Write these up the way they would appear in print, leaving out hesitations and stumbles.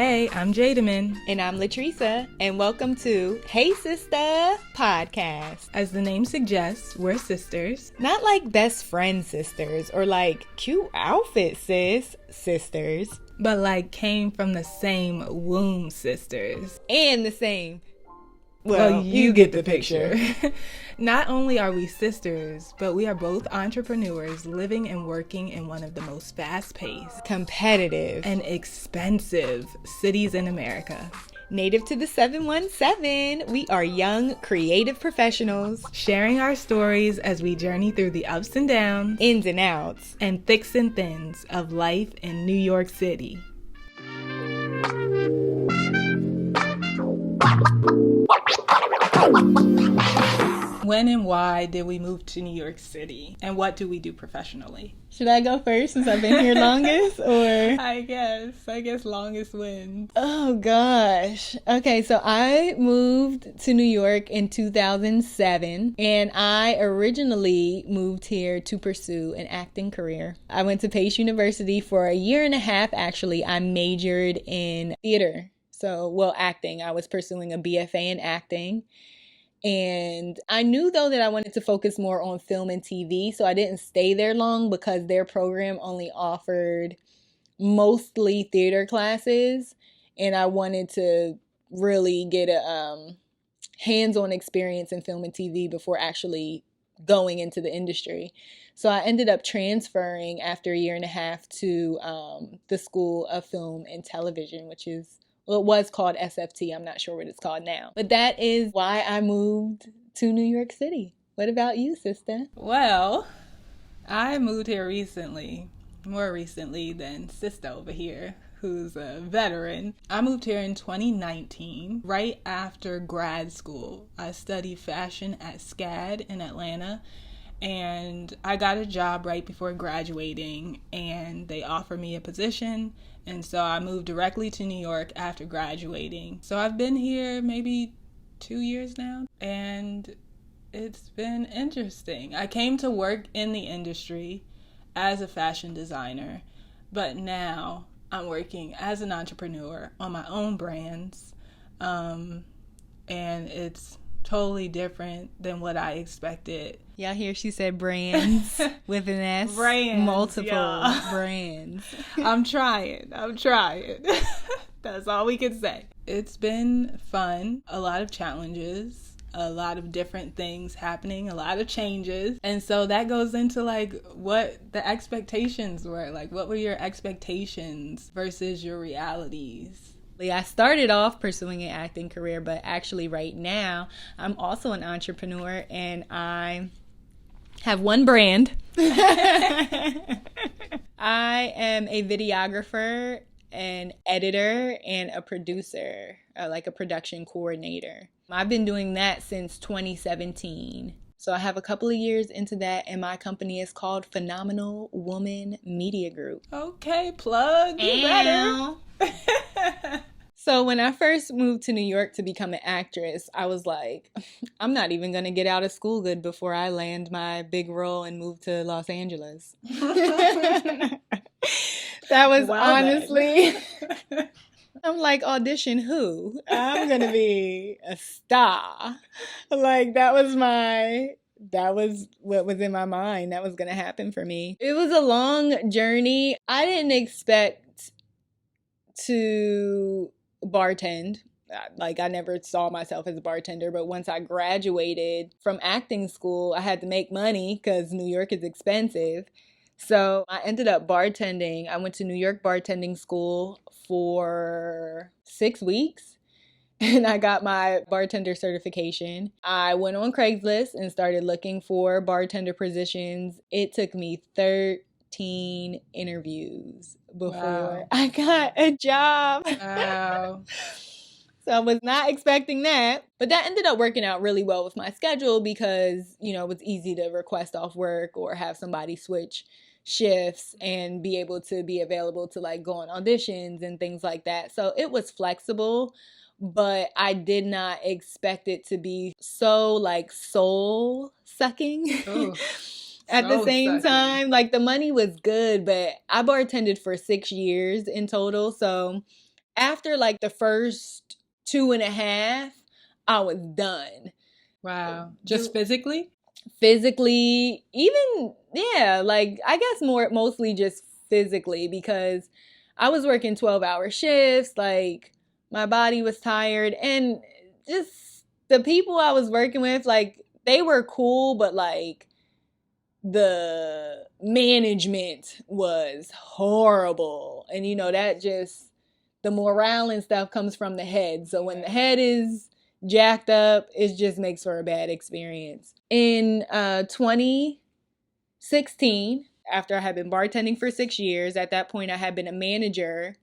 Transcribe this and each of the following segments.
Hey, I'm Jadamin. And I'm Latresa, and welcome to Hey Sista podcast. As the name suggests, we're sisters. Not like best friend sisters or like cute outfit sisters. But like came from the same womb sisters. And the same. Well, you get the picture. Not only are we sisters, but we are both entrepreneurs living and working in one of the most fast-paced, competitive, and expensive cities in America. Native to the 717, we are young, creative professionals. Sharing our stories as we journey through the ups and downs, ins and outs, and thicks and thins of life in New York City. When and why did we move to New York City? And what do we do professionally? Should I go first since I've been here longest? Or I guess longest wins. Oh gosh. Okay, so I moved to New York in 2007, and I originally moved here to pursue an acting career. I went to Pace University for a year and a half. Actually, I majored in theater. Acting. I was pursuing a BFA in acting. And I knew, though, that I wanted to focus more on film and TV, so I didn't stay there long because their program only offered mostly theater classes, and I wanted to really get a hands-on experience in film and TV before actually going into the industry. So I ended up transferring after a year and a half to the School of Film and Television, which is, well, it was called SFT. I'm not sure what it's called now. But that is why I moved to New York City. What about you, Sista? Well, I moved here recently, more recently than Sista over here, who's a veteran. I moved here in 2019, right after grad school. I studied fashion at SCAD in Atlanta, and I got a job right before graduating, and they offered me a position. And so I moved directly to New York after graduating. So I've been here maybe 2 years now, and it's been interesting. I came to work in the industry as a fashion designer, but now I'm working as an entrepreneur on my own brands, and it's totally different than what I expected. Y'all hear she said brands with an S? Brands, multiple brands. I'm trying. That's all we can say. It's been fun. A lot of challenges, a lot of different things happening, a lot of changes. And so that goes into like what the expectations were. Like, what were your expectations versus your realities? I started off pursuing an acting career, but actually right now I'm also an entrepreneur, and I have one brand. I am a videographer, an editor, and a producer, like a production coordinator. I've been doing that since 2017. So I have a couple of years into that, and my company is called Phenomenal Woman Media Group. Okay, plug. You better. So when I first moved to New York to become an actress, I was like, I'm not even going to get out of school good before I land my big role and move to Los Angeles. That was honestly... I'm like, audition who? I'm going to be a star. Like, that was what was in my mind. That was going to happen for me. It was a long journey. I didn't expect to bartend. Like, I never saw myself as a bartender, but once I graduated from acting school, I had to make money because New York is expensive. So I ended up bartending. I went to New York bartending school for 6 weeks, and I got my bartender certification. I went on Craigslist and started looking for bartender positions. It took me 13 interviews before I got a job. Wow. So I was not expecting that, but that ended up working out really well with my schedule because, it was easy to request off work or have somebody switch shifts and be able to be available to like go on auditions and things like that. So it was flexible, but I did not expect it to be so like soul sucking. At the same time, like the money was good, but I bartended for 6 years in total. So after like the first 2.5, I was done. Wow. Just physically? Physically, even, yeah, like I guess mostly just physically, because I was working 12-hour shifts, like my body was tired, and just the people I was working with, like they were cool, but like the management was horrible. And that just, the morale and stuff comes from the head. So when the head is jacked up, it just makes for a bad experience. In 2016, after I had been bartending for 6 years, at that point I had been a manager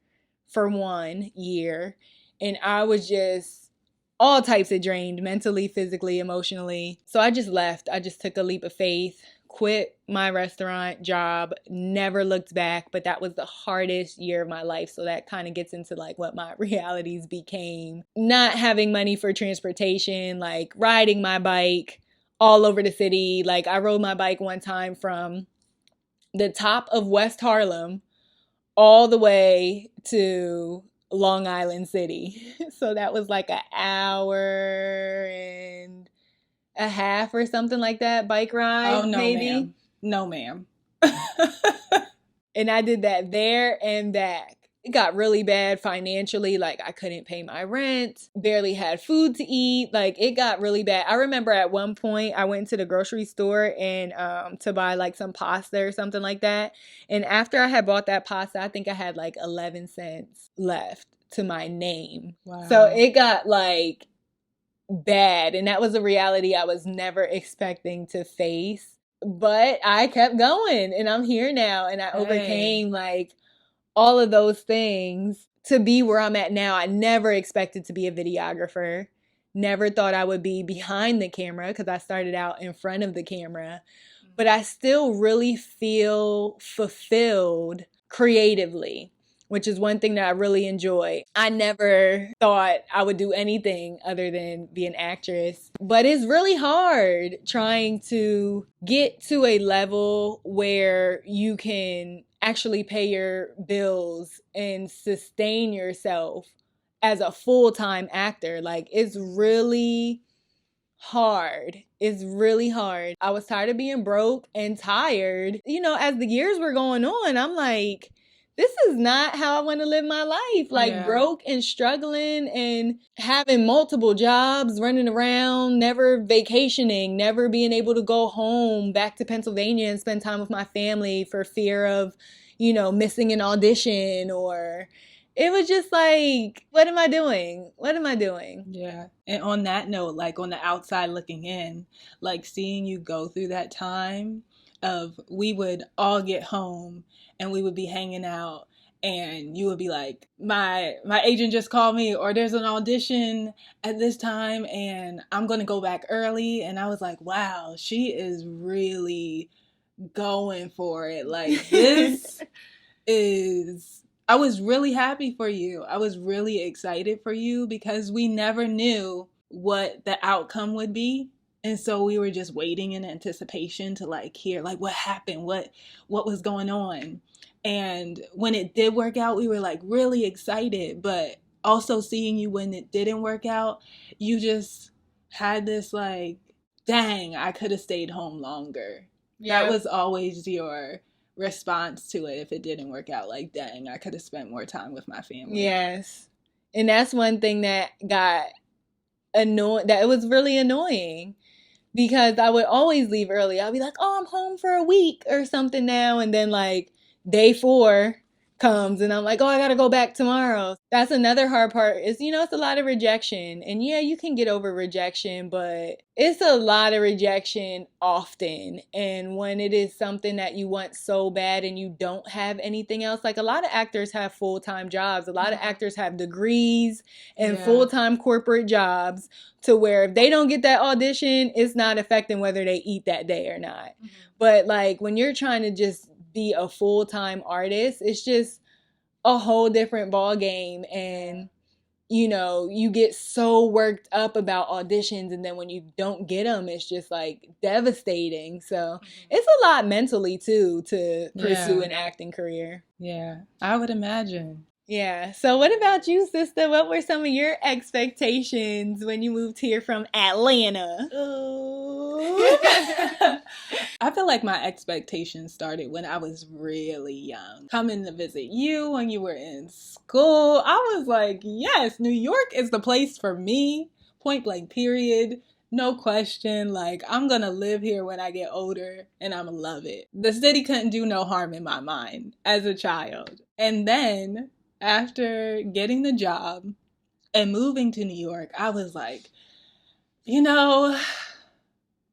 for 1 year, and I was just all types of drained, mentally, physically, emotionally. So I just left. I just took a leap of faith, quit my restaurant job, never looked back. But that was the hardest year of my life. So that kind of gets into like what my realities became. Not having money for transportation, like riding my bike all over the city. Like I rode my bike one time from the top of West Harlem all the way to Long Island City. So that was like an hour and a half or something like that, bike ride. Oh, no, maybe. ma'am. No, ma'am. And I did that there and back. It got really bad financially. Like I couldn't pay my rent, barely had food to eat. Like it got really bad. I remember at one point I went to the grocery store and to buy like some pasta or something like that. And after I had bought that pasta, I think I had like 11 cents left to my name. Wow. So it got like bad. And that was a reality I was never expecting to face. But I kept going, and I'm here now, and I overcame like all of those things to be where I'm at now. I never expected to be a videographer. Never thought I would be behind the camera, because I started out in front of the camera. But I still really feel fulfilled creatively, which is one thing that I really enjoy. I never thought I would do anything other than be an actress. But it's really hard trying to get to a level where you can actually pay your bills and sustain yourself as a full-time actor. Like, it's really hard. It's really hard. I was tired of being broke and tired. As the years were going on, I'm like, this is not how I want to live my life. Like broke and struggling and having multiple jobs, running around, never vacationing, never being able to go home back to Pennsylvania and spend time with my family for fear of, missing an audition. Or it was just like, what am I doing? What am I doing? Yeah. And on that note, like on the outside looking in, like seeing you go through that time of, we would all get home and we would be hanging out, and you would be like, my agent just called me, or there's an audition at this time and I'm going to go back early. And I was like, wow, she is really going for it. Like this is, I was really happy for you. I was really excited for you, because we never knew what the outcome would be. And so we were just waiting in anticipation to like hear like what happened, what was going on. And when it did work out, we were like really excited, but also seeing you when it didn't work out, you just had this like, dang, I could have stayed home longer. Yeah. That was always your response to it if it didn't work out. Like, dang, I could have spent more time with my family. Yes. And that's one thing that got annoying, that it was really annoying, because I would always leave early. I'll be like, oh, I'm home for a week or something now. And then like day 4 comes and I'm like, oh, I gotta go back tomorrow. That's another hard part is, it's a lot of rejection. And yeah, you can get over rejection, but it's a lot of rejection often. And when it is something that you want so bad and you don't have anything else, like a lot of actors have full-time jobs. A lot of actors have degrees and full-time corporate jobs, to where if they don't get that audition, it's not affecting whether they eat that day or not. Mm-hmm. But like when you're trying to just be a full-time artist, it's just a whole different ball game. And you get so worked up about auditions, and then when you don't get them, it's just like devastating. So it's a lot mentally too to pursue an acting career. Yeah, I would imagine. Yeah. So what about you, sister? What were some of your expectations when you moved here from Atlanta? I feel like my expectations started when I was really young. Coming to visit you when you were in school, I was like, yes, New York is the place for me. Point blank, period. No question. Like, I'm gonna live here when I get older and I'm gonna love it. The city couldn't do no harm in my mind as a child. And then after getting the job and moving to New York, I was like, you know,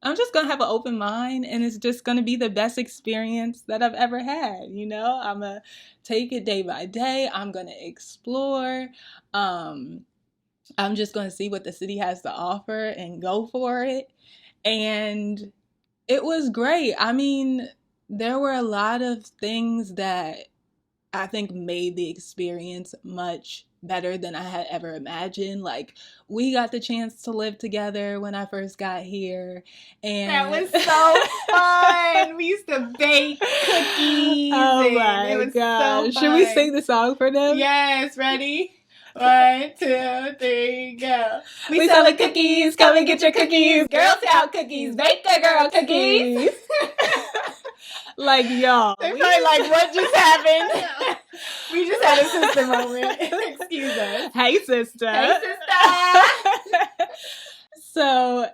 I'm just going to have an open mind and it's just going to be the best experience that I've ever had. I'm going to take it day by day. I'm going to explore. Um, I'm just going to see what the city has to offer and go for it. And it was great. I mean, there were a lot of things that I think made the experience much better than I had ever imagined. Like, we got the chance to live together when I first got here. And that was so fun. We used to bake cookies. Oh my gosh. So should we sing the song for them? Yes, ready? 1, 2, 3, go. We selling cookies. Come and get your cookies. Girl Scout cookies. Bake a girl cookies. Like, y'all. They're probably like, what just happened? We just had a sister moment. Excuse us. Hey, sister. Hey, sister. So,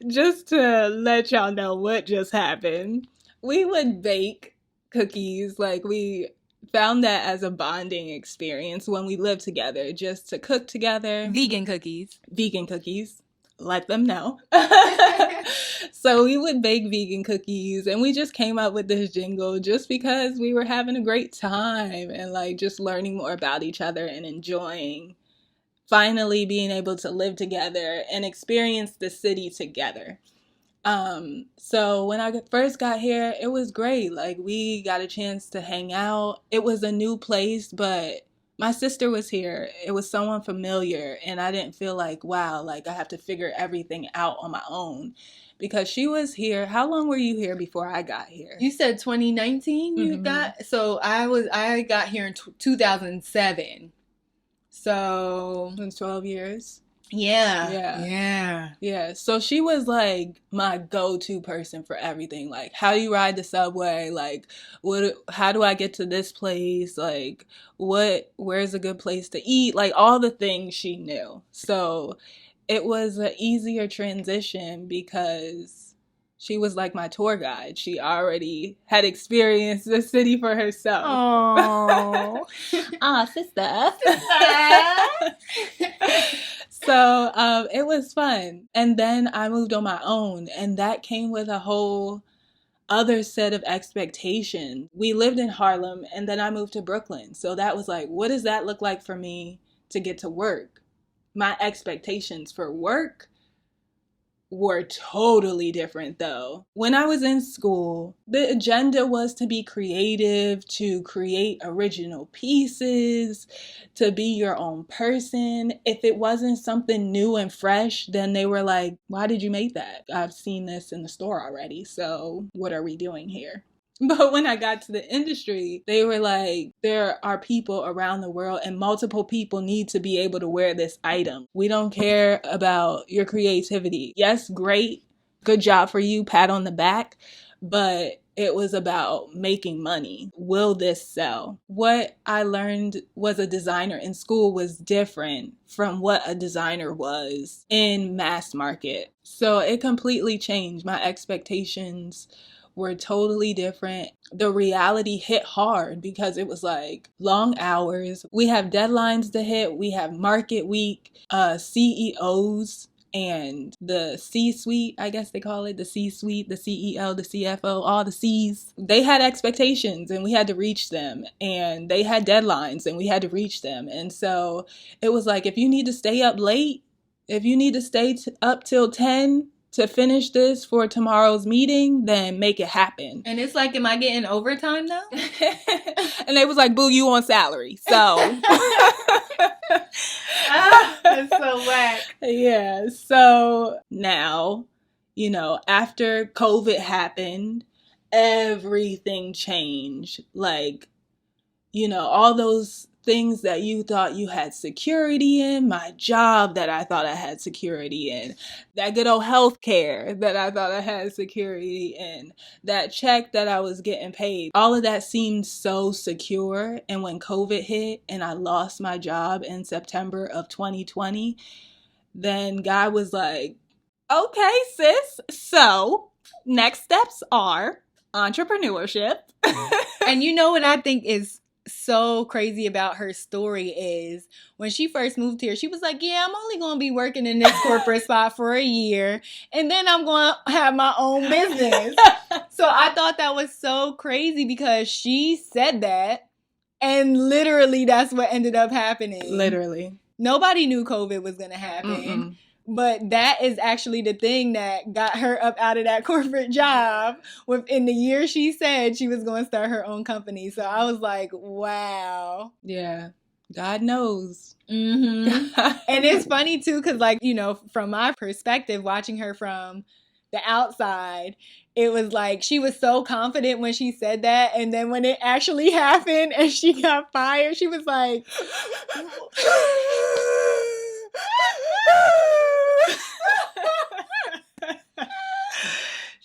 just to let y'all know what just happened, we would bake cookies. Like, we found that as a bonding experience when we lived together, just to cook together. Vegan cookies. Let them know. So we would bake vegan cookies and we just came up with this jingle just because we were having a great time and like just learning more about each other and enjoying finally being able to live together and experience the city together. So when I first got here, it was great. Like, we got a chance to hang out. It was a new place, but my sister was here. It was someone familiar, and I didn't feel like, wow, like I have to figure everything out on my own because she was here. How long were you here before I got here? You said 2019 you got? So I got here in 2007. So in 12 years. Yeah. So she was like my go-to person for everything. Like, how do you ride the subway? Like, how do I get to this place? Like, where's a good place to eat? Like, all the things she knew. So it was an easier transition because she was like my tour guide. She already had experienced the city for herself. Oh, sister. So it was fun. And then I moved on my own, and that came with a whole other set of expectations. We lived in Harlem, and then I moved to Brooklyn. So that was like, what does that look like for me to get to work? My expectations for work were totally different though. When I was in school, the agenda was to be creative, to create original pieces, to be your own person. If it wasn't something new and fresh, then they were like, why did you make that? I've seen this in the store already, so what are we doing here? But when I got to the industry, they were like, there are people around the world and multiple people need to be able to wear this item. We don't care about your creativity. Yes, great. Good job for you. Pat on the back. But it was about making money. Will this sell? What I learned was a designer in school was different from what a designer was in mass market. So it completely changed. My expectations were totally different. The reality hit hard because it was like long hours. We have deadlines to hit. We have market week, CEOs and the C-suite, I guess they call it, the C-suite, the CEO, the CFO, all the C's. They had expectations and we had to reach them, and they had deadlines and we had to reach them. And so it was like, if you need to stay up late, if you need to stay up till 10 to finish this for tomorrow's meeting, then make it happen. And it's like, am I getting overtime though? And they was like, boo, you on salary. So that's so whack. Yeah. So now, after COVID happened, everything changed. Like, all those things that you thought you had security in, my job that I thought I had security in, that good old health care that I thought I had security in, that check that I was getting paid. All of that seemed so secure. And when COVID hit and I lost my job in September of 2020, then God was like, okay, sis, so next steps are entrepreneurship. And you know what I think is so crazy about her story is when she first moved here, she was like, yeah, I'm only going to be working in this corporate spot for a year, and then I'm going to have my own business. So I thought that was so crazy because she said that, and literally that's what ended up happening. Literally. Nobody knew COVID was going to happen. Mm-mm. But that is actually the thing that got her up out of that corporate job. Within the year she said she was going to start her own company. So I was like, wow. Yeah. God knows. Mm-hmm. And it's funny too, because like, you know, from my perspective, watching her from the outside, it was like she was so confident when she said that. And then when it actually happened and she got fired, she was like...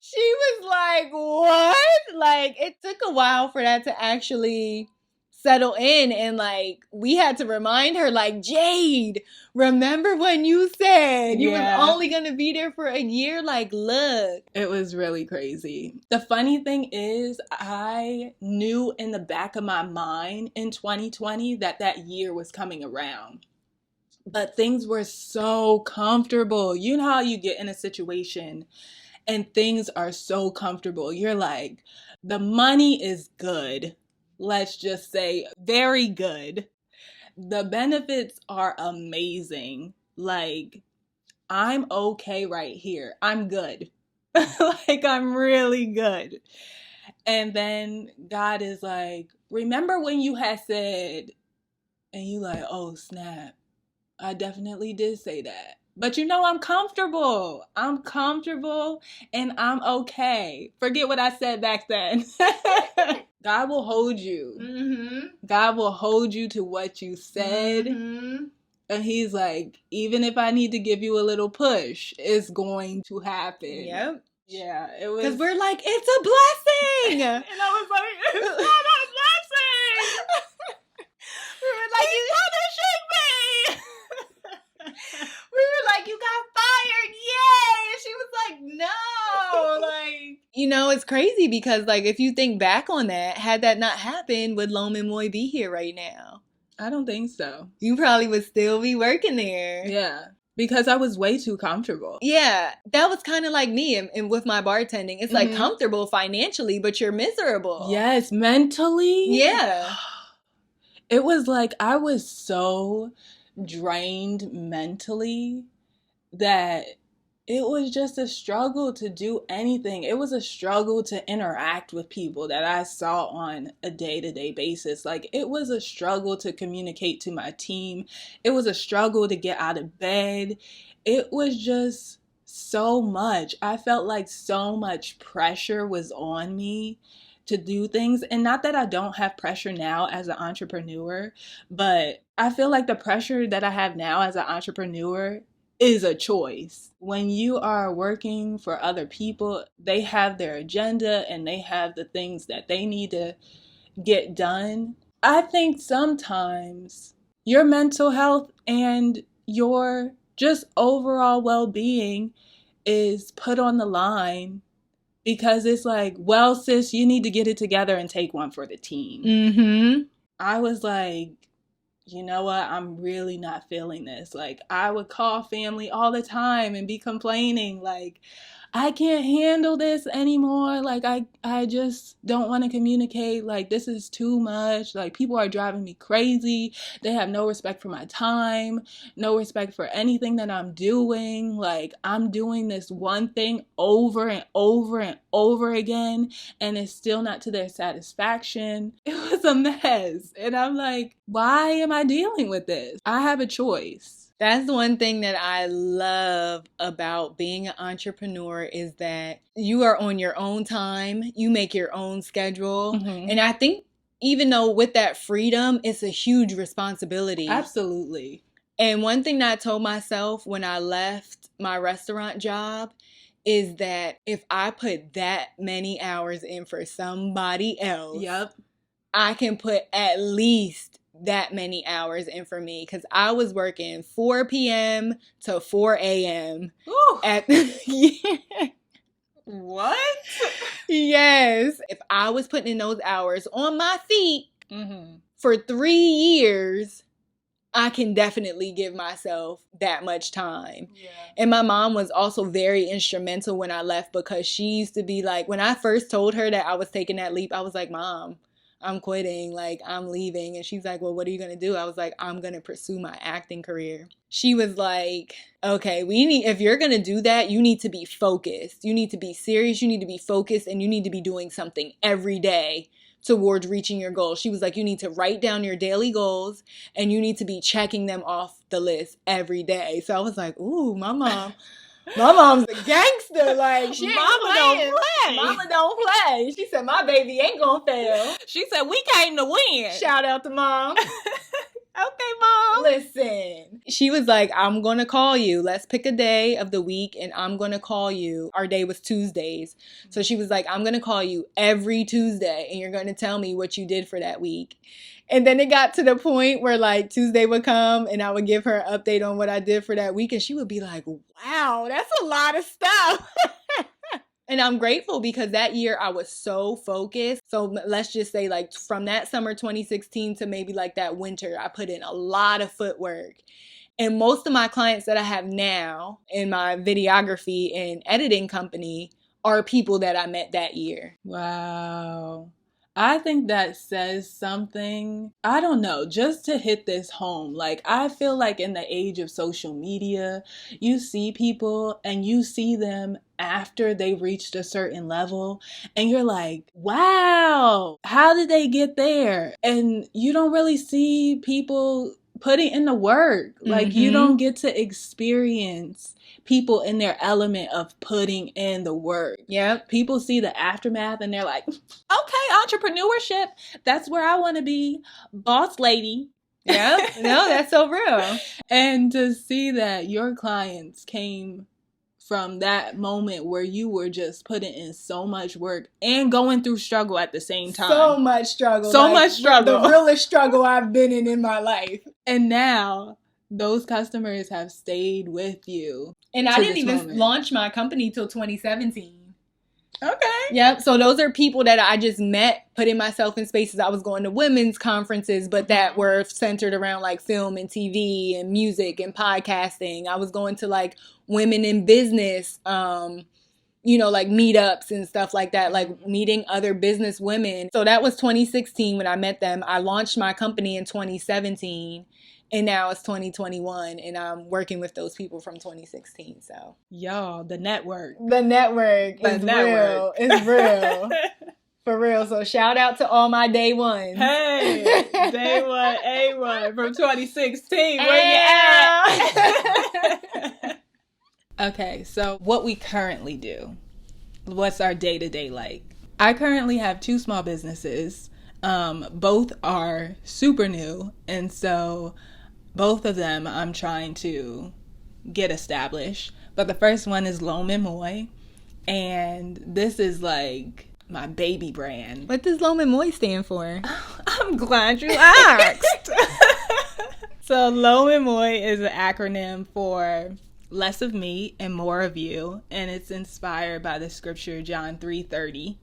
She was like, what? Like, it took a while for that to actually settle in. And like, we had to remind her, like, Jade, remember when you said you were only going to be there for a year? Like, look. It was really crazy. The funny thing is, I knew in the back of my mind in 2020 that that year was coming around. But things were so comfortable. You know how you get in a situation and things are so comfortable. You're like, the money is good. Let's just say very good. The benefits are amazing. Like, I'm okay right here. I'm good. Like, I'm really good. And then God is like, remember when you had said, and you like, oh, snap. I definitely did say that. But you know, I'm comfortable. I'm comfortable and I'm okay. Forget what I said back then. God will hold you. Mm-hmm. God will hold you to what you said. Mm-hmm. And he's like, even if I need to give you a little push, it's going to happen. Yep. Yeah, it was. Because we're like, it's a blessing. And I was like, it's not a blessing. We were like, you punishing me. We were like, you got fired, yay! And she was like, no. Like, you know, it's crazy because, like, if you think back on that, had that not happened, would Loam and Moy be here right now? I don't think so. You probably would still be working there. Yeah. Because I was way too comfortable. Yeah. That was kind of like me and with my bartending. It's like comfortable financially, but you're miserable. Yes, mentally. Yeah. It was like I was so drained mentally that it was just a struggle to do anything. It was a struggle to interact with people that I saw on a day-to-day basis. Like, it was a struggle to communicate to my team. It was a struggle to get out of bed. It was just so much. I felt like so much pressure was on me to do things. And not that I don't have pressure now as an entrepreneur, but I feel like the pressure that I have now as an entrepreneur is a choice. When you are working for other people, they have their agenda and they have the things that they need to get done. I think sometimes your mental health and your just overall well-being is put on the line because it's like, well, sis, you need to get it together and take one for the team. Mm-hmm. I was like, you know what? I'm really not feeling this. Like, I would call family all the time and be complaining, like, I can't handle this anymore. Like, I just don't want to communicate. Like, this is too much. Like, people are driving me crazy. They have no respect for my time, no respect for anything that I'm doing. Like, I'm doing this one thing over and over and over again, and it's still not to their satisfaction. It was a mess. And I'm like, why am I dealing with this? I have a choice. That's one thing that I love about being an entrepreneur is that you are on your own time. You make your own schedule. Mm-hmm. And I think even though with that freedom, it's a huge responsibility. Absolutely. And one thing that I told myself when I left my restaurant job is that if I put that many hours in for somebody else, Yep, I can put at least that many hours in for me, because I was working 4 p.m. to 4 a.m. Ooh. at What? Yes. If I was putting in those hours on my feet for 3 years, I can definitely give myself that much time. Yeah. And my mom was also very instrumental when I left, because she used to be like, when I first told her that I was taking that leap, I was like, Mom, I'm quitting, like, I'm leaving. And she's like, well, what are you going to do? I was like, I'm going to pursue my acting career. She was like, okay, if you're going to do that, you need to be focused. You need to be serious. You need to be focused, and you need to be doing something every day towards reaching your goals. She was like, you need to write down your daily goals, and you need to be checking them off the list every day. So I was like, ooh, my mom's a gangster. Like, she ain't Mama don't play. Mama don't play. She said, my baby ain't gonna fail. She said, we came to win. Shout out to Mom. Okay, Mom. Listen. She was like, I'm gonna call you. Let's pick a day of the week, and I'm gonna call you. Our day was Tuesdays. So she was like, I'm gonna call you every Tuesday, and you're gonna tell me what you did for that week. And then it got to the point where, like, Tuesday would come and I would give her an update on what I did for that week. And she would be like, wow, that's a lot of stuff. And I'm grateful, because that year I was so focused. So let's just say, like, from that summer 2016 to maybe like that winter, I put in a lot of footwork. And most of my clients that I have now in my videography and editing company are people that I met that year. Wow. I think that says something. I don't know, just to hit this home. Like, I feel like in the age of social media, you see people and you see them after they reached a certain level, and you're like, wow, how did they get there? And you don't really see people putting in the work. Like, you don't get to experience people in their element of putting in the work. Yep. People see the aftermath and they're like, okay, entrepreneurship, that's where I want to be. Boss lady. Yep. No, that's so real. And to see that your clients came from that moment where you were just putting in so much work and going through struggle at the same time. So much struggle. So much struggle. The realest struggle I've been in my life. And now those customers have stayed with you. And I didn't even launch my company till 2017. Okay. Yep. So those are people that I just met, putting myself in spaces. I was going to women's conferences, but that were centered around like film and TV and music and podcasting. I was going to like women in business, like meetups and stuff like that, like meeting other business women. So that was 2016 when I met them. I launched my company in 2017. And now it's 2021, and I'm working with those people from 2016. So, y'all, the network. The network is real. It's real. For real. So shout out to all my day ones. Hey, day one, A1 from 2016. Where you at? Okay, so what we currently do. What's our day-to-day like? I currently have 2 small businesses. Both are super new, and so both of them I'm trying to get established. But the first one is Loam and Moy, and this is like my baby brand. What does Loam and Moy stand for? I'm glad you asked. So Loam and Moy is an acronym for less of me and more of you, and it's inspired by the scripture John 3:30,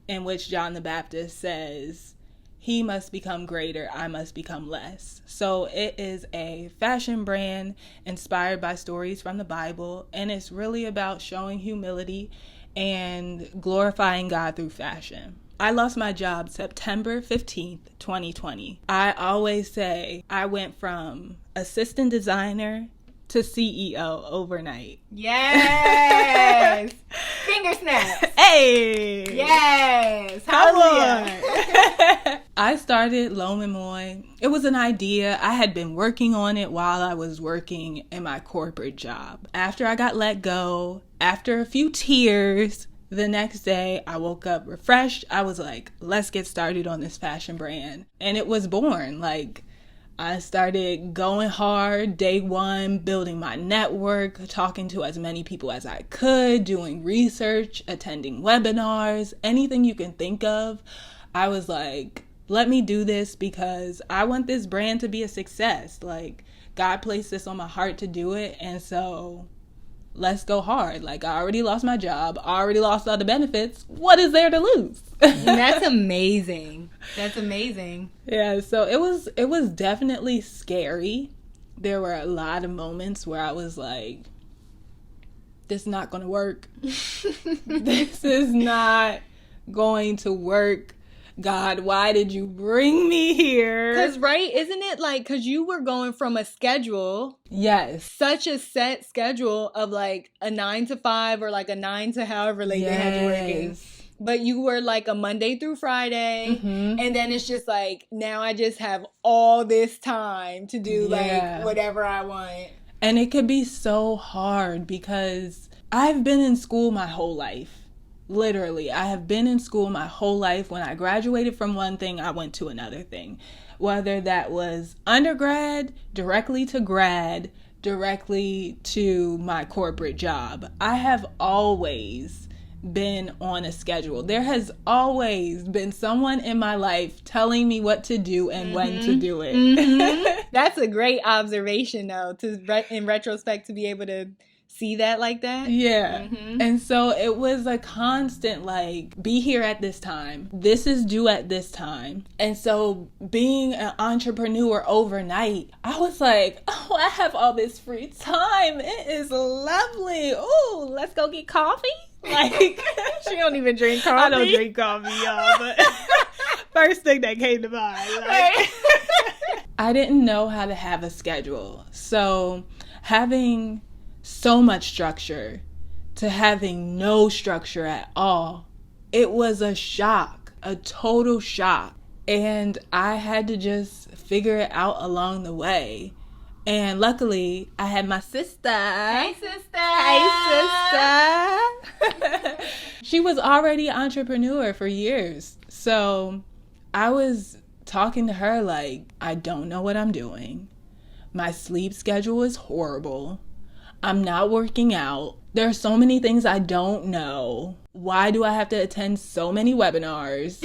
in which John the Baptist says, he must become greater, I must become less. So it is a fashion brand inspired by stories from the Bible, and it's really about showing humility and glorifying God through fashion. I lost my job September 15th, 2020. I always say I went from assistant designer to CEO overnight. Yes! Finger snaps! Hey! Yes! Hallelujah! I started Loam and Moy. It was an idea. I had been working on it while I was working in my corporate job. After I got let go, after a few tears, The next day, I woke up refreshed. I was like, let's get started on this fashion brand. And it was born. Like, I started going hard day one, building my network, talking to as many people as I could, doing research, attending webinars, anything you can think of. I was like, let me do this because I want this brand to be a success. Like, God placed this on my heart to do it. And so let's go hard. Like, I already lost my job. I already lost all the benefits. What is there to lose? That's amazing. That's amazing. Yeah, so it was definitely scary. There were a lot of moments where I was like, this is not going to work. This is not going to work. God, why did you bring me here? Because, right, isn't it like, because you were going from a schedule. Yes. Such a set schedule of like a 9 to 5 or like a 9 to however late they had you working. But you were like a Monday through Friday. Mm-hmm. And then it's just like, now I just have all this time to do like whatever I want. And it could be so hard because I've been in school my whole life. Literally, I have been in school my whole life. When I graduated from one thing, I went to another thing. Whether that was undergrad, directly to grad, directly to my corporate job. I have always been on a schedule. There has always been someone in my life telling me what to do and when to do it. Mm-hmm. That's a great observation, though, in retrospect, to be able to see that like that. Yeah. Mm-hmm. And so it was a constant like, be here at this time. This is due at this time. And so being an entrepreneur overnight, I was like, oh, I have all this free time. It is lovely. Oh, let's go get coffee. Like, she don't even drink coffee. I don't drink coffee, y'all, but first thing that came to mind. Like, right. I didn't know how to have a schedule. So having so much structure to having no structure at all, it was a shock, a total shock. And I had to just figure it out along the way. And luckily, I had my sister. Hey, sister. Hey, sister. She was already an entrepreneur for years. So I was talking to her like, I don't know what I'm doing. My sleep schedule is horrible. I'm not working out. There are so many things I don't know. Why do I have to attend so many webinars?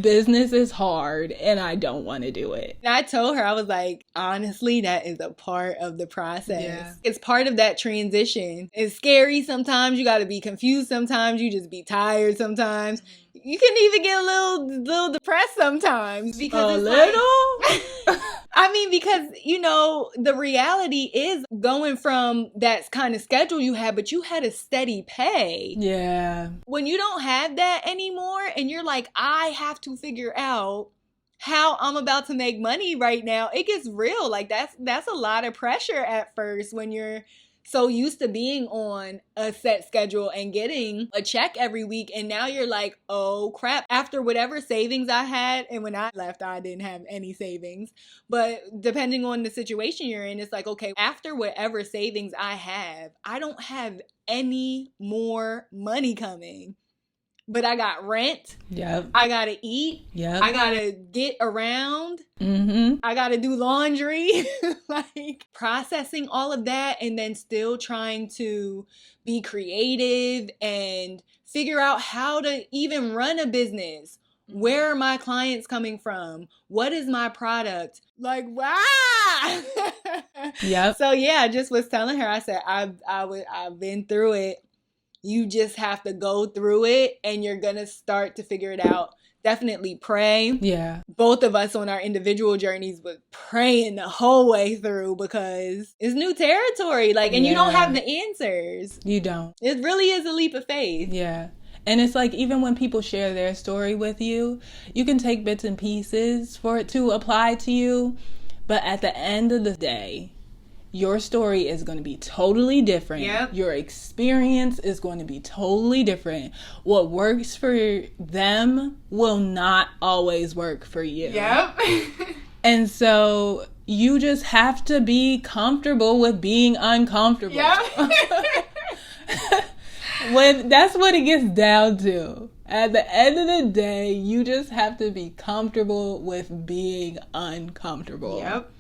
Business is hard and I don't want to do it. And I told her, I was like, honestly, that is a part of the process. Yeah. It's part of that transition. It's scary sometimes. You got to be confused sometimes. You just be tired sometimes. You can even get a little depressed sometimes. Because a little? Like, I mean, because, you know, the reality is going from that kind of schedule you had, but you had a steady pay. Yeah. When you don't have that anymore and you're like, I have to figure out how I'm about to make money right now, it gets real. Like that's a lot of pressure at first when you're so used to being on a set schedule and getting a check every week. And now you're like, oh crap, after whatever savings I had. And when I left, I didn't have any savings. But depending on the situation you're in, it's like, okay, after whatever savings I have, I don't have any more money coming. But I got rent. Yep. I got to eat. Yep. I got to get around. Mm-hmm. I got to do laundry. Like processing all of that and then still trying to be creative and figure out how to even run a business. Where are my clients coming from? What is my product? Like, wow. Yep. So yeah, I just was telling her, I said, I've been through it. You just have to go through it and you're going to start to figure it out. Definitely pray. Yeah. Both of us on our individual journeys was praying the whole way through because it's new territory. Like, and you don't have the answers. You don't. It really is a leap of faith. Yeah. And it's like, even when people share their story with you, you can take bits and pieces for it to apply to you. But at the end of the day, your story is going to be totally different. Yep. Your experience is going to be totally different. What works for them will not always work for you. Yep. And so you just have to be comfortable with being uncomfortable. Yep. When that's what it gets down to. At the end of the day, you just have to be comfortable with being uncomfortable. Yep.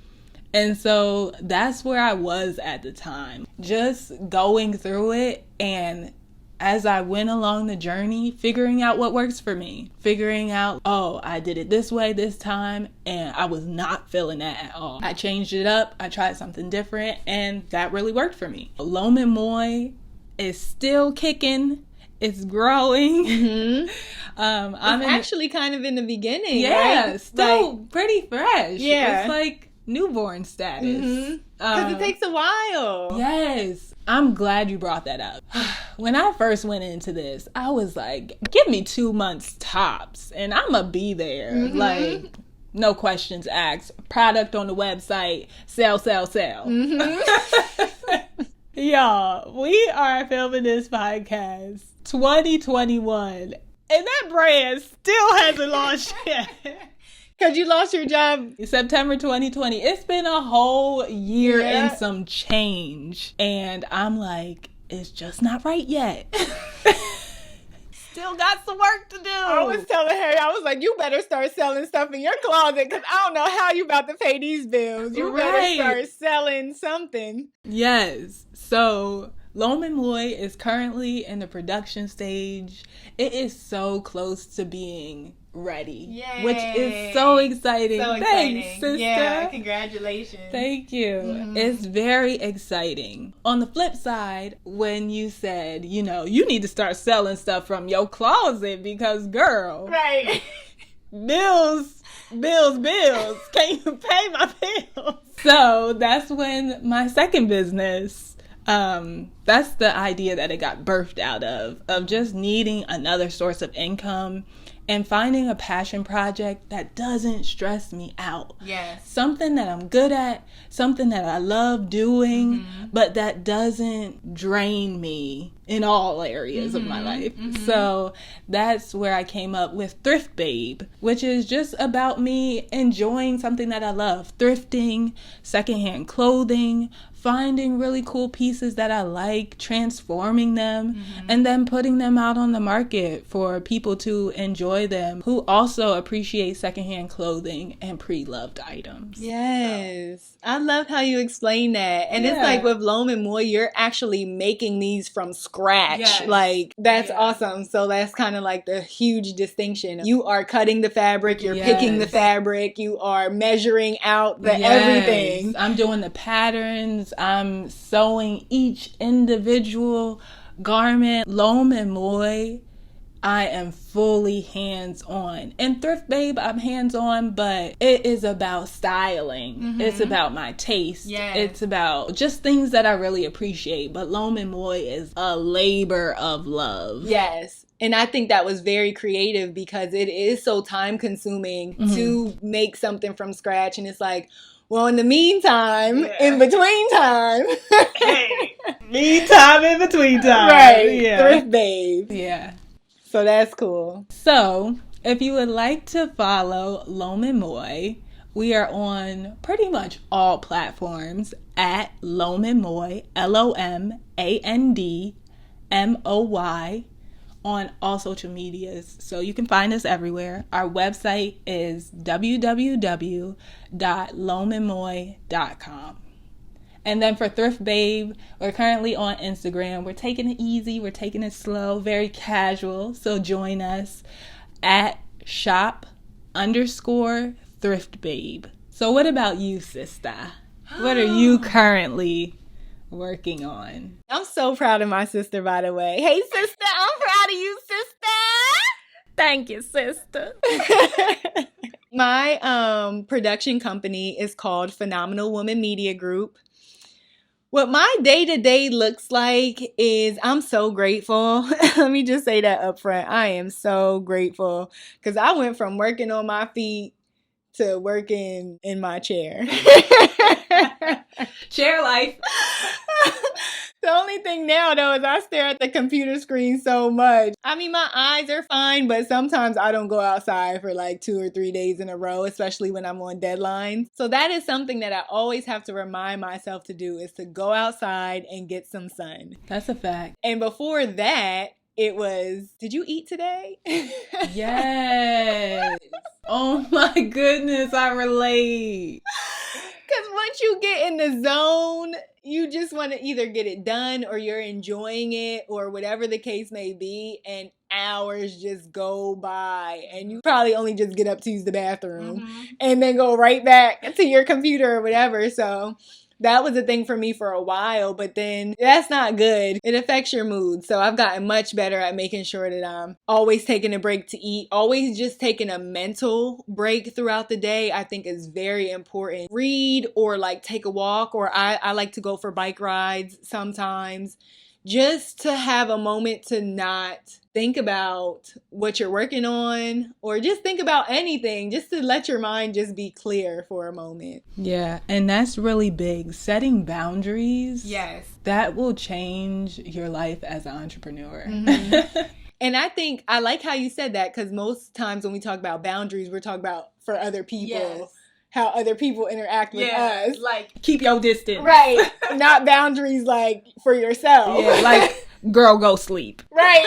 And so that's where I was at the time. Just going through it, and as I went along the journey, figuring out what works for me. Figuring out, oh, I did it this way this time, and I was not feeling that at all. I changed it up. I tried something different, and that really worked for me. Lome Moy is still kicking. It's growing. Mm-hmm. I'm actually kind of in the beginning. Yeah, right? still pretty fresh. Yeah. It's like newborn status. Mm-hmm. Because it takes a while. Yes. I'm glad you brought that up. When I first went into this, I was like, give me 2 months tops and I'm going to be there. Mm-hmm. Like, no questions asked. Product on the website. Sell. Mm-hmm. Y'all, we are filming this podcast 2021 and that brand still hasn't launched yet. Because you lost your job. September 2020. It's been a whole year Yeah. and some change. And I'm like, it's just not right yet. Still got some work to do. I was telling Harry, I was like, you better start selling stuff in your closet because I don't know how you about to pay these bills. You better start selling something. Yes. So Lome Moy is currently in the production stage. It is so close to being ready. Yay. Which is so exciting. So Thanks, exciting. sister. Yeah, congratulations. Thank you. Mm-hmm. It's very exciting. On the flip side, when you said, you need to start selling stuff from your closet because, girl, Right. bills. Can you pay my bills? So that's when my second business, that's the idea that it got birthed out of just needing another source of income and finding a passion project that doesn't stress me out. Yes. Something that I'm good at, something that I love doing, Mm-hmm. but that doesn't drain me in all areas of my life. Mm-hmm. So that's where I came up with Thrift Babe, which is just about me enjoying something that I love. Thrifting, secondhand clothing, finding really cool pieces that I like, transforming them, and then putting them out on the market for people to enjoy them who also appreciate secondhand clothing and pre-loved items. Yes. I love how you explain that. And it's Yeah. like with Lome Moy, you're actually making these from scratch. Yes. Like, that's Yeah. awesome. So that's kind of like the huge distinction. You are cutting the fabric, you're Yes. picking the fabric, you are measuring out the Yes. everything. I'm doing the patterns. I'm sewing each individual garment. Lome Moy, I am fully hands-on. And Thrift Babe, I'm hands-on, but it is about styling. Mm-hmm. It's about my taste. Yes. It's about just things that I really appreciate. But Lome Moy is a labor of love. Yes. And I think that was very creative because it is so time consuming to make something from scratch. And it's like, well, in the meantime, in between time. Meantime, in between time. Right. Yeah. Thrift Babe. Yeah. So that's cool. So, if you would like to follow Lome Moy, we are on pretty much all platforms at Lome Moy, LOMANDMOY, on all social medias. So you can find us everywhere. Our website is www.lomemoy.com. And then for Thrift Babe, we're currently on Instagram. We're taking it easy. We're taking it slow, very casual. So join us at shop_Thrift Babe. So what about you, Sista? What are you currently working on? I'm so proud of my sister, by the way. Hey, sister, I'm proud of you, sister. Thank you, sister. My production company is called Phenomenal Woman Media Group. What my day-to-day looks like is I'm so grateful. Let me just say that up front. I am so grateful because I went from working on my feet to working in my chair. Chair life. The only thing now, though, is I stare at the computer screen so much. I mean, my eyes are fine, but sometimes I don't go outside for like 2 or 3 days in a row, especially when I'm on deadlines. So that is something that I always have to remind myself to do, is to go outside and get some sun. That's a fact. And before that, it was, did you eat today? Yes. Oh my goodness, I relate. Because once you get in the zone, you just want to either get it done or you're enjoying it or whatever the case may be. And hours just go by and you probably only just get up to use the bathroom and then go right back to your computer or whatever. So that was a thing for me for a while, but then that's not good. It affects your mood. So I've gotten much better at making sure that I'm always taking a break to eat, always just taking a mental break throughout the day. I think is very important. Read or like take a walk, or I like to go for bike rides sometimes, just to have a moment to not think about what you're working on or just think about anything, just to let your mind just be clear for a moment. Yeah, and that's really big. Setting boundaries. Yes. That will change your life as an entrepreneur. And I think I like how you said that, because most times when we talk about boundaries, we're talking about for other people. Yes. How other people interact with us. Like, keep your distance. Right. Not boundaries like for yourself. Yeah, like, girl, go sleep. Right.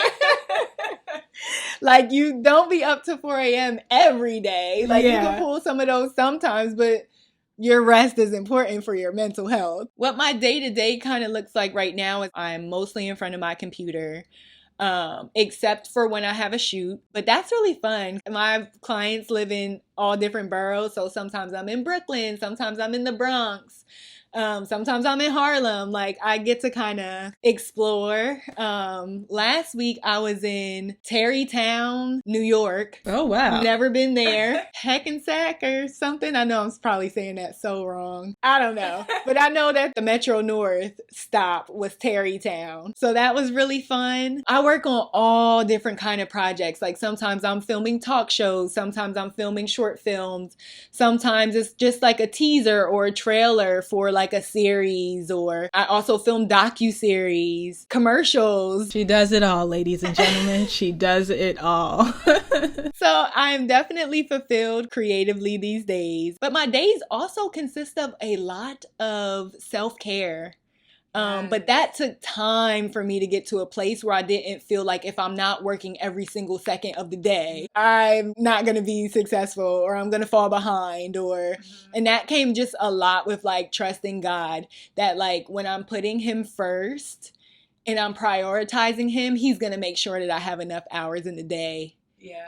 Like, you don't be up to 4 a.m. every day. Like, you can pull some of those sometimes, but your rest is important for your mental health. What my day-to-day kind of looks like right now is I'm mostly in front of my computer. Except for when I have a shoot, but that's really fun. My clients live in all different boroughs, so sometimes I'm in Brooklyn, sometimes I'm in the Bronx, sometimes I'm in Harlem. Like, I get to kind of explore. Last week I was in Tarrytown, New York. Oh, wow. Never been there. Hackensack or something. I know I'm probably saying that so wrong. I don't know. But I know that the Metro North stop was Tarrytown. So that was really fun. I work on all different kind of projects. Like, sometimes I'm filming talk shows. Sometimes I'm filming short films. Sometimes it's just like a teaser or a trailer for like a series, or I also film docuseries, commercials. She does it all, ladies and gentlemen. She does it all. So I'm definitely fulfilled creatively these days. But my days also consist of a lot of self-care. But that took time for me to get to a place where I didn't feel like if I'm not working every single second of the day, I'm not going to be successful, or I'm going to fall behind, and that came just a lot with like trusting God, that like when I'm putting him first and I'm prioritizing him, he's going to make sure that I have enough hours in the day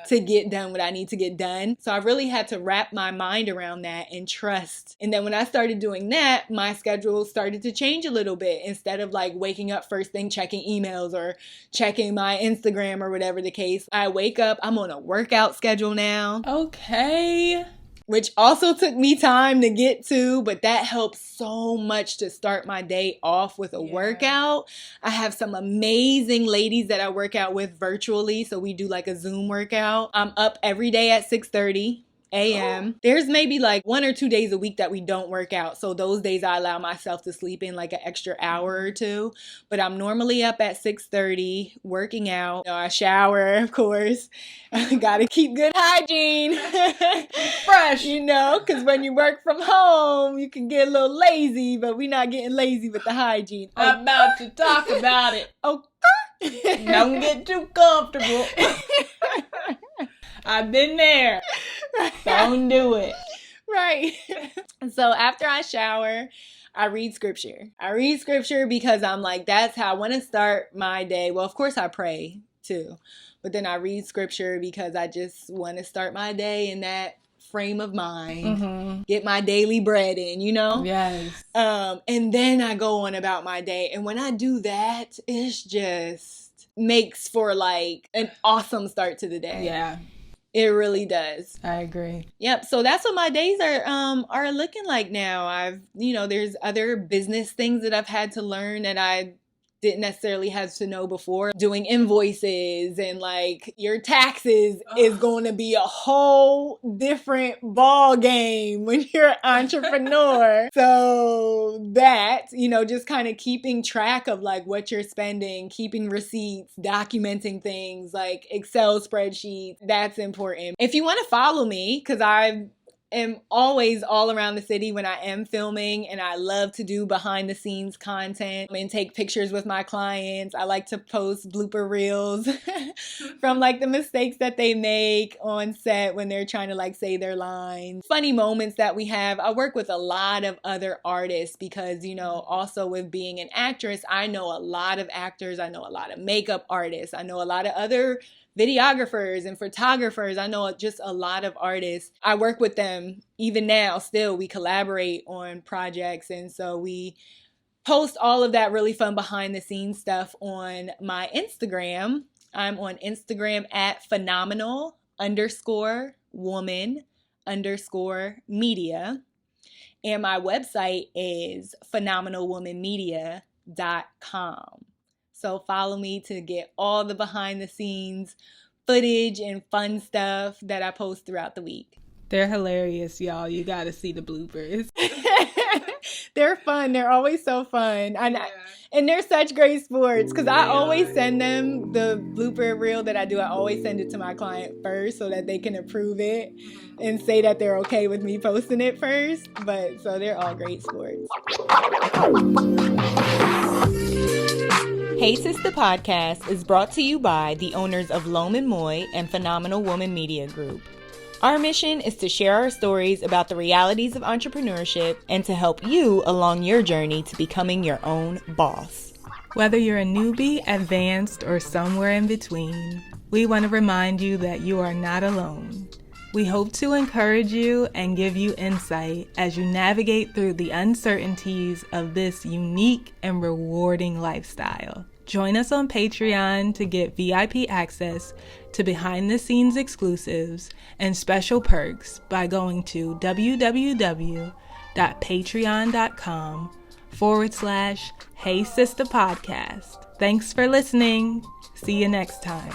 to get done what I need to get done. So I really had to wrap my mind around that and trust. And then when I started doing that, my schedule started to change a little bit. Instead of like waking up first thing, checking emails or checking my Instagram or whatever the case, I wake up, I'm on a workout schedule now. Okay. Which also took me time to get to, but that helps so much to start my day off with a workout. I have some amazing ladies that I work out with virtually, so we do like a Zoom workout. I'm up every day at 6:30 a.m. There's maybe like 1 or 2 days a week that we don't work out, so those days I allow myself to sleep in like an extra hour or two, but I'm normally up at 6:30 working out. You know, I shower, of course. I gotta keep good hygiene. Fresh. You know, because when you work from home, you can get a little lazy, but we're not getting lazy with the hygiene. I'm about to talk about it. Okay. Don't get too comfortable. I've been there. Don't do it. Right. So after I shower, I read scripture. I read scripture because I'm like, that's how I want to start my day. Well, of course I pray too, but then I read scripture because I just want to start my day in that frame of mind, get my daily bread in, you know? Yes. And then I go on about my day. And when I do that, it's just makes for like an awesome start to the day. Yeah. It really does. I agree. Yep. So that's what my days are looking like now. There's other business things that I've had to learn that I didn't necessarily have to know before. Doing invoices and like your taxes is going to be a whole different ball game when you're an entrepreneur. So that, just kind of keeping track of like what you're spending, keeping receipts, documenting things like Excel spreadsheets, that's important. If you want to follow me, because I am always all around the city when I am filming, and I love to do behind the scenes content and take pictures with my clients. I like to post blooper reels from like the mistakes that they make on set when they're trying to like say their lines, funny moments that we have. I work with a lot of other artists because, also with being an actress, I know a lot of actors, I know a lot of makeup artists, I know a lot of other videographers and photographers. I know just a lot of artists. I work with them even now. Still, we collaborate on projects. And so we post all of that really fun behind the scenes stuff on my Instagram. I'm on Instagram at phenomenal_woman_media. And my website is phenomenalwomanmedia.com. So follow me to get all the behind the scenes footage and fun stuff that I post throughout the week. They're hilarious, y'all. You got to see the bloopers. They're fun. They're always so fun. And they're such great sports because I always send them the blooper reel that I do. I always send it to my client first so that they can approve it and say that they're okay with me posting it first. But so they're all great sports. Hey Sista podcast is brought to you by the owners of Loman Moy and Phenomenal Woman Media Group. Our mission is to share our stories about the realities of entrepreneurship and to help you along your journey to becoming your own boss. Whether you're a newbie, advanced, or somewhere in between, we want to remind you that you are not alone. We hope to encourage you and give you insight as you navigate through the uncertainties of this unique and rewarding lifestyle. Join us on Patreon to get VIP access to behind-the-scenes exclusives and special perks by going to www.patreon.com/Hey Sista Podcast. Thanks for listening. See you next time.